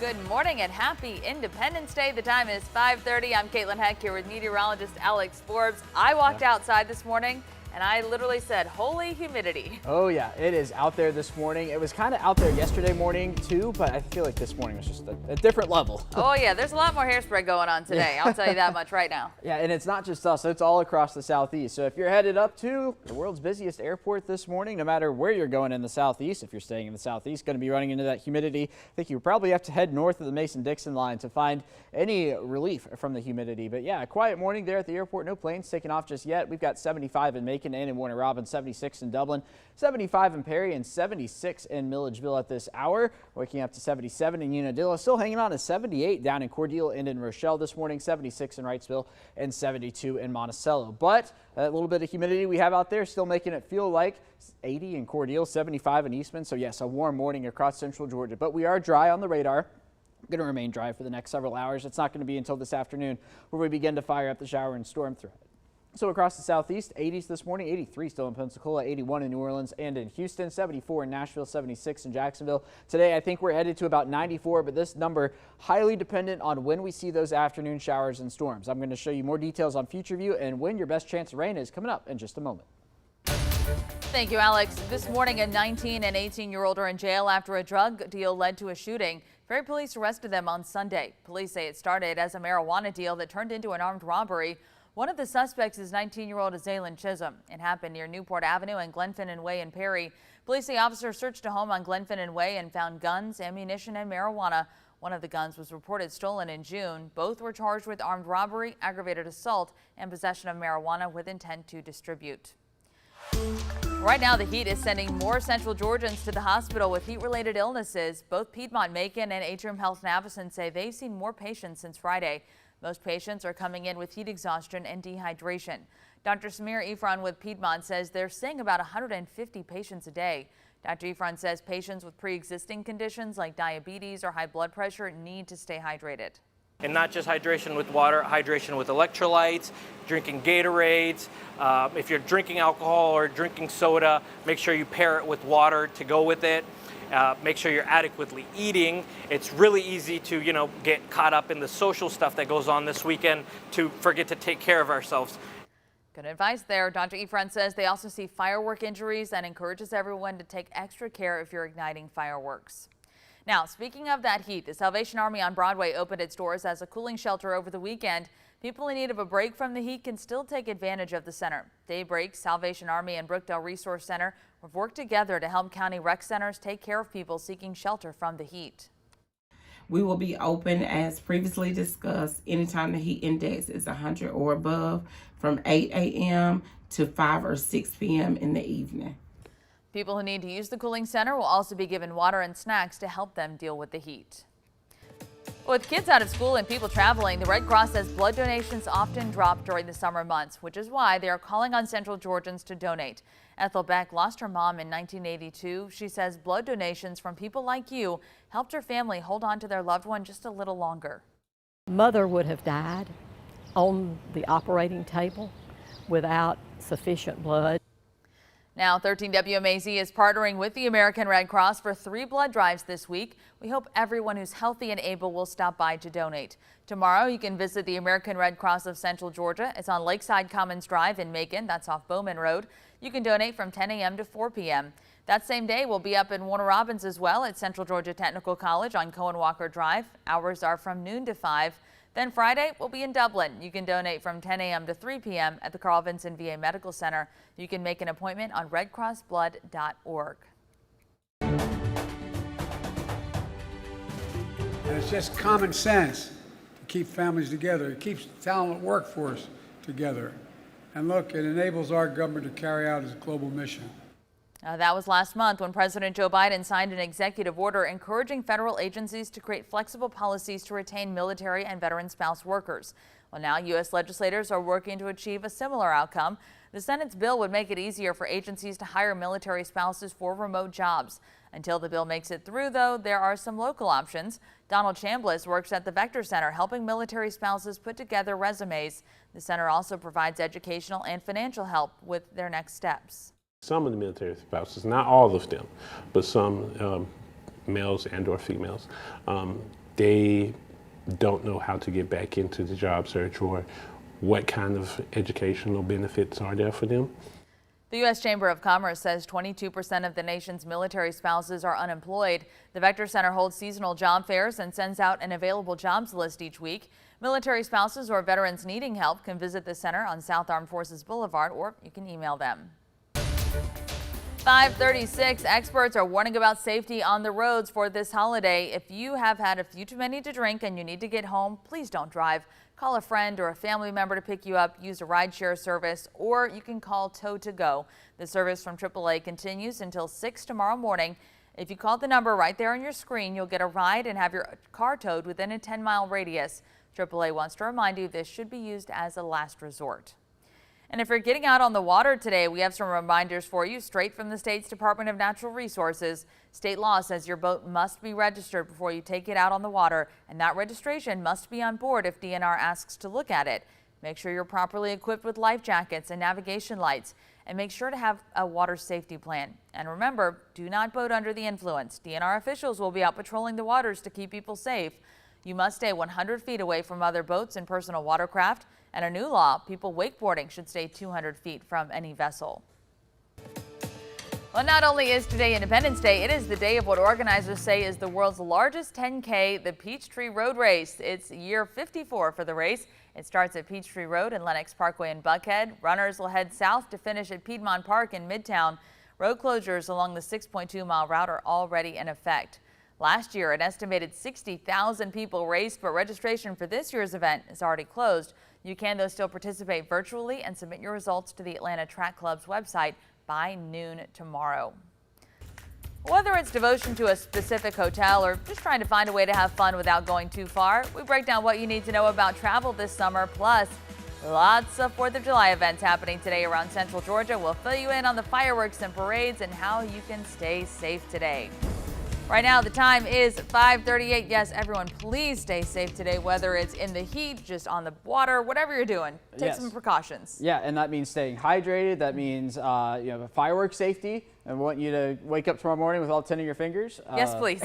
good morning and happy Independence Day. The time is 5:30. I'm Caitlin Heck here with meteorologist Alex Forbes. I walked outside this morning and I literally said, holy humidity. Oh yeah, it is out there this morning. It was kind of out there yesterday morning too, but I feel like this morning was just a different level. Oh yeah, there's a lot more hairspray going on today. I'll tell you that much right now. Yeah, and it's not just us, it's all across the southeast. So if you're headed up to the world's busiest airport this morning, no matter where you're going in the southeast, if you're staying in the southeast, going to be running into that humidity, I think you probably have to head north of the Mason-Dixon line to find any relief from the humidity. But yeah, a quiet morning there at the airport. No planes taking off just yet. We've got 75 in Macon and in Warner Robins, 76 in Dublin, 75 in Perry, and 76 in Milledgeville at this hour. Waking up to 77 in Unadilla. Still hanging on to 78 down in Cordele and in Rochelle this morning, 76 in Wrightsville, and 72 in Monticello. But that little bit of humidity we have out there still making it feel like 80 in Cordele, 75 in Eastman. So yes, a warm morning across central Georgia. But we are dry on the radar. Going to remain dry for the next several hours. It's not going to be until this afternoon where we begin to fire up the shower and storm threat. So across the southeast, 80s this morning, 83 still in Pensacola, 81 in New Orleans and in Houston, 74 in Nashville, 76 in Jacksonville. Today, I think we're headed to about 94, but this number highly dependent on when we see those afternoon showers and storms. I'm going to show you more details on future view and when your best chance of rain is coming up in just a moment. Thank you, Alex. This morning, a 19 and 18-year-old are in jail after a drug deal led to a shooting. Ferry police arrested them on Sunday. Police say it started as a marijuana deal that turned into an armed robbery. One of the suspects is 19-year-old Azalyn Chisholm. It happened near Newport Avenue and Glenfinnan Way in Perry. Police say officers searched a home on Glenfinnan Way and found guns, ammunition, and marijuana. One of the guns was reported stolen in June. Both were charged with armed robbery, aggravated assault, and possession of marijuana with intent to distribute. Right now, the heat is sending more central Georgians to the hospital with heat-related illnesses. Both Piedmont Macon and Atrium Health Navicine say they've seen more patients since Friday. Most patients are coming in with heat exhaustion and dehydration. Dr. Samir Ifran with Piedmont says they're seeing about 150 patients a day. Dr. Ifran says patients with pre-existing conditions like diabetes or high blood pressure need to stay hydrated. And not just hydration with water, hydration with electrolytes, drinking Gatorades. If you're drinking alcohol or drinking soda, make sure you pair it with water to go with it. Make sure you're adequately eating. It's really easy to, get caught up in the social stuff that goes on this weekend to forget to take care of ourselves. Good advice there. Dr. Ifran says they also see firework injuries and encourages everyone to take extra care if you're igniting fireworks. Now, speaking of that heat, the Salvation Army on Broadway opened its doors as a cooling shelter over the weekend. People in need of a break from the heat can still take advantage of the center. Daybreak, Salvation Army, and Brookdale Resource Center have worked together to help county rec centers take care of people seeking shelter from the heat. We will be open, as previously discussed, anytime the heat index is 100 or above, from 8 a.m. to 5 or 6 p.m. in the evening. People who need to use the cooling center will also be given water and snacks to help them deal with the heat. With kids out of school and people traveling, the Red Cross says blood donations often drop during the summer months, which is why they are calling on Central Georgians to donate. Ethel Beck lost her mom in 1982. She says blood donations from people like you helped her family hold on to their loved one just a little longer. Mother would have died on the operating table without sufficient blood. Now, 13 WMAZ is partnering with the American Red Cross for 3 blood drives this week. We hope everyone who's healthy and able will stop by to donate. Tomorrow, you can visit the American Red Cross of Central Georgia. It's on Lakeside Commons Drive in Macon. That's off Bowman Road. You can donate from 10 a.m. to 4 p.m. That same day, we'll be up in Warner Robins as well at Central Georgia Technical College on Cohen Walker Drive. Hours are from noon to 5. Then Friday, we'll be in Dublin. You can donate from 10 a.m. to 3 p.m. at the Carl Vinson VA Medical Center. You can make an appointment on redcrossblood.org. And it's just common sense to keep families together. It keeps the talent workforce together. And look, it enables our government to carry out its global mission. That was last month when President Joe Biden signed an executive order encouraging federal agencies to create flexible policies to retain military and veteran spouse workers. Well, now U.S. legislators are working to achieve a similar outcome. The Senate's bill would make it easier for agencies to hire military spouses for remote jobs. Until the bill makes it through, though, there are some local options. Donald Chambliss works at the Vector Center helping military spouses put together resumes. The center also provides educational and financial help with their next steps. Some of the military spouses, not all of them, but some males and or females, they don't know how to get back into the job search or what kind of educational benefits are there for them. The U.S. Chamber of Commerce says 22% of the nation's military spouses are unemployed. The Vector Center holds seasonal job fairs and sends out an available jobs list each week. Military spouses or veterans needing help can visit the center on South Armed Forces Boulevard, or you can email them. 5:36. Experts are warning about safety on the roads for this holiday. If you have had a few too many to drink and you need to get home, please don't drive. Call a friend or a family member to pick you up. Use a rideshare service, or you can call Tow to Go. The service from AAA continues until 6 tomorrow morning. If you call the number right there on your screen, you'll get a ride and have your car towed within a 10-mile radius. AAA wants to remind you this should be used as a last resort. And if you're getting out on the water today, we have some reminders for you straight from the state's Department of Natural Resources. State law says your boat must be registered before you take it out on the water, and that registration must be on board if DNR asks to look at it. Make sure you're properly equipped with life jackets and navigation lights, and make sure to have a water safety plan. And remember, do not boat under the influence. DNR officials will be out patrolling the waters to keep people safe. You must stay 100 feet away from other boats and personal watercraft. And a new law, people wakeboarding should stay 200 feet from any vessel. Well, not only is today Independence Day, it is the day of what organizers say is the world's largest 10K, the Peachtree Road Race. It's year 54 for the race. It starts at Peachtree Road and Lenox Parkway in Buckhead. Runners will head south to finish at Piedmont Park in Midtown. Road closures along the 6.2-mile route are already in effect. Last year, an estimated 60,000 people raced, but registration for this year's event is already closed. You can, though, still participate virtually and submit your results to the Atlanta Track Club's website by noon tomorrow. Whether it's devotion to a specific hotel or just trying to find a way to have fun without going too far, we break down what you need to know about travel this summer. Plus, lots of 4th of July events happening today around Central Georgia. We'll fill you in on the fireworks and parades and how you can stay safe today. Right now, the time is 5:38. Yes, everyone, please stay safe today, whether it's in the heat, just on the water, whatever you're doing. Take some precautions. Yeah, and that means staying hydrated. That means firework safety. I want you to wake up tomorrow morning with all 10 of your fingers. Yes, please.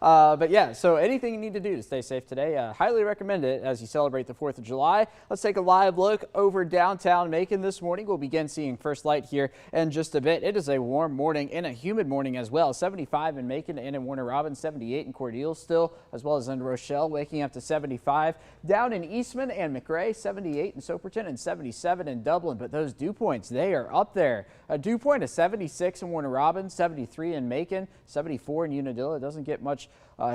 But yeah, so anything you need to do to stay safe today, highly recommend it as you celebrate the 4th of July. Let's take a live look over downtown Macon this morning. We'll begin seeing first light here in just a bit. It is a warm morning and a humid morning as well. 75 in Macon and in Warner Robins, 78 in Cordele still, as well as in Rochelle, waking up to 75. Down in Eastman and McRae, 78 in Soperton and 77 in Dublin. But those dew points, they are up there. A dew point of 76 in Warner Robins, 73 in Macon, 74 in Unadilla. It doesn't get much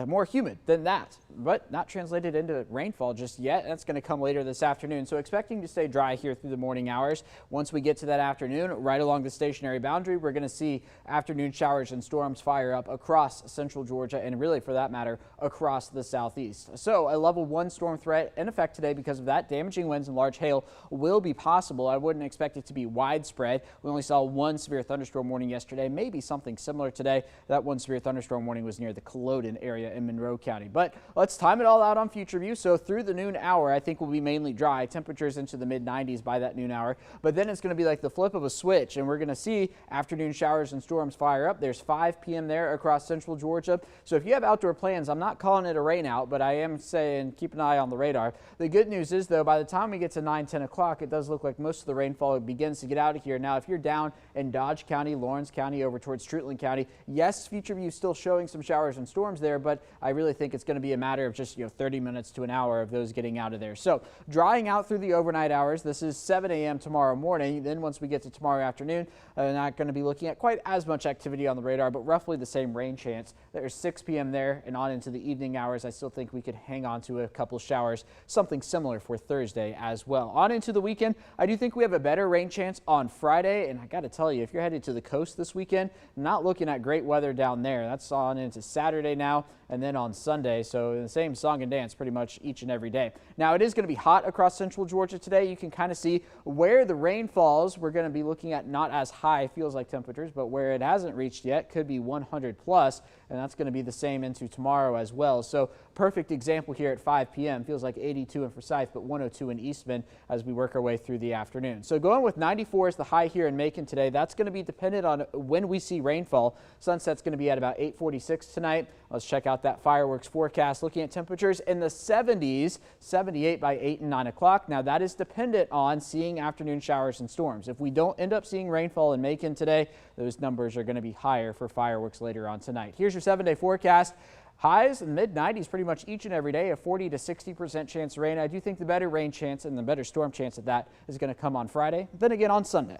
more humid than that, but not translated into rainfall just yet. That's going to come later this afternoon. So expecting to stay dry here through the morning hours. Once we get to that afternoon, right along the stationary boundary, we're going to see afternoon showers and storms fire up across central Georgia and really, for that matter, across the southeast. So a level 1 storm threat in effect today because of that. Damaging winds and large hail will be possible. I wouldn't expect it to be widespread. We only saw one severe thunderstorm warning yesterday, maybe something similar today. That one severe thunderstorm warning was near the Culloden area in Monroe County. But let's time it all out on future view. So through the noon hour, I think will be mainly dry. Temperatures into the mid-90s by that noon hour. But then it's going to be like the flip of a switch, and we're going to see afternoon showers and storms fire up. There's 5 p.m. there across central Georgia. So if you have outdoor plans, I'm not calling it a rain out, but I am saying keep an eye on the radar. The good news is, though, by the time we get to 9, 10 o'clock, it does look like most of the rainfall begins to get out of here. Now, if you're down in Dodge County, Lawrence County, over towards Treatland County, yes, future view still showing some showers and storms there, but I really think it's going to be a matter of just 30 minutes to an hour of those getting out of there. So drying out through the overnight hours. This is 7 a.m. tomorrow morning. Then once we get to tomorrow afternoon, not going to be looking at quite as much activity on the radar, but roughly the same rain chance. There's 6 p.m. there and on into the evening hours. I still think we could hang on to a couple showers, something similar for Thursday as well. On into the weekend, I do think we have a better rain chance on Friday. And I got to tell you, if you're headed to the coast this weekend, not looking at great weather down there. That's on into Saturday now and then on Sunday. So the same song and dance pretty much each and every day. Now, it is going to be hot across central Georgia today. You can kind of see where the rain falls. We're going to be looking at not as high feels like temperatures, but where it hasn't reached yet could be 100 plus. And that's going to be the same into tomorrow as well. So perfect example here at 5 p.m. Feels like 82 in Forsyth, but 102 in Eastman as we work our way through the afternoon. So going with 94 is the high here in Macon today. That's going to be dependent on when we see rainfall. Sunset's going to be at about 8:46 tonight. Let's check check out that fireworks forecast. Looking at temperatures in the 70s, 78 by 8 and 9 o'clock. Now that is dependent on seeing afternoon showers and storms. If we don't end up seeing rainfall in Macon today, those numbers are going to be higher for fireworks later on tonight. Here's your 7-day forecast. Highs in the mid-90s pretty much each and every day, a 40 to 60% chance of rain. I do think the better rain chance and the better storm chance of that is going to come on Friday, then again on Sunday.